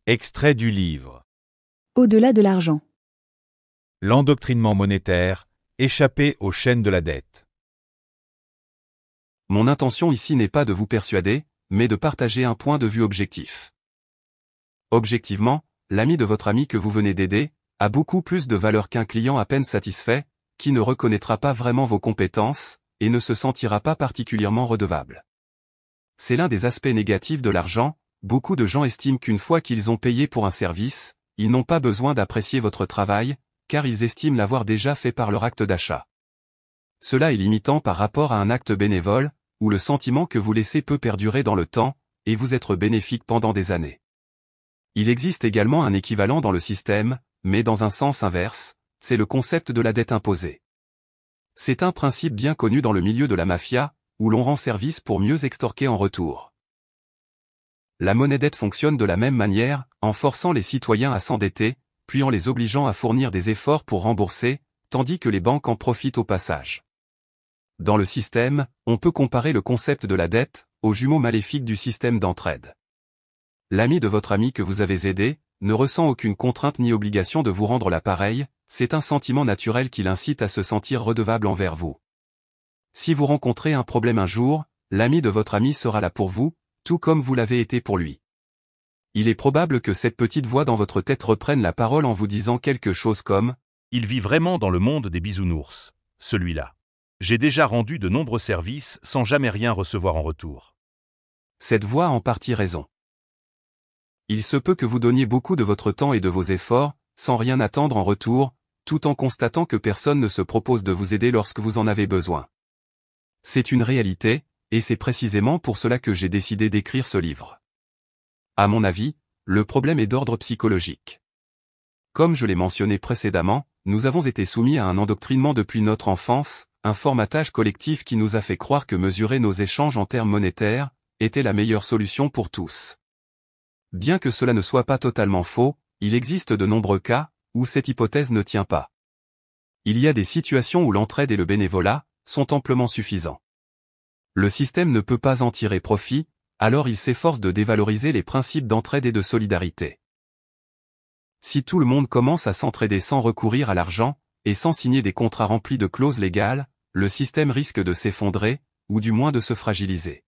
Extrait du livre. Au-delà de l'argent. L'endoctrinement monétaire, échapper aux chaînes de la dette. Mon intention ici n'est pas de vous persuader, mais de partager un point de vue objectif. Objectivement, l'ami de votre ami que vous venez d'aider a beaucoup plus de valeur qu'un client à peine satisfait, qui ne reconnaîtra pas vraiment vos compétences, et ne se sentira pas particulièrement redevable. C'est l'un des aspects négatifs de l'argent. Beaucoup de gens estiment qu'une fois qu'ils ont payé pour un service, ils n'ont pas besoin d'apprécier votre travail, car ils estiment l'avoir déjà fait par leur acte d'achat. Cela est limitant par rapport à un acte bénévole, où le sentiment que vous laissez peut perdurer dans le temps, et vous être bénéfique pendant des années. Il existe également un équivalent dans le système, mais dans un sens inverse, c'est le concept de la dette imposée. C'est un principe bien connu dans le milieu de la mafia, où l'on rend service pour mieux extorquer en retour. La monnaie dette fonctionne de la même manière, en forçant les citoyens à s'endetter, puis en les obligeant à fournir des efforts pour rembourser, tandis que les banques en profitent au passage. Dans le système, on peut comparer le concept de la dette au jumeau maléfique du système d'entraide. L'ami de votre ami que vous avez aidé ne ressent aucune contrainte ni obligation de vous rendre l'appareil, c'est un sentiment naturel qui l'incite à se sentir redevable envers vous. Si vous rencontrez un problème un jour, l'ami de votre ami sera là pour vous, tout comme vous l'avez été pour lui. Il est probable que cette petite voix dans votre tête reprenne la parole en vous disant quelque chose comme « Il vit vraiment dans le monde des bisounours, celui-là. J'ai déjà rendu de nombreux services sans jamais rien recevoir en retour. » Cette voix a en partie raison. Il se peut que vous donniez beaucoup de votre temps et de vos efforts, sans rien attendre en retour, tout en constatant que personne ne se propose de vous aider lorsque vous en avez besoin. C'est une réalité, et c'est précisément pour cela que j'ai décidé d'écrire ce livre. À mon avis, le problème est d'ordre psychologique. Comme je l'ai mentionné précédemment, nous avons été soumis à un endoctrinement depuis notre enfance, un formatage collectif qui nous a fait croire que mesurer nos échanges en termes monétaires était la meilleure solution pour tous. Bien que cela ne soit pas totalement faux, il existe de nombreux cas où cette hypothèse ne tient pas. Il y a des situations où l'entraide et le bénévolat sont amplement suffisants. Le système ne peut pas en tirer profit, alors il s'efforce de dévaloriser les principes d'entraide et de solidarité. Si tout le monde commence à s'entraider sans recourir à l'argent, et sans signer des contrats remplis de clauses légales, le système risque de s'effondrer, ou du moins de se fragiliser.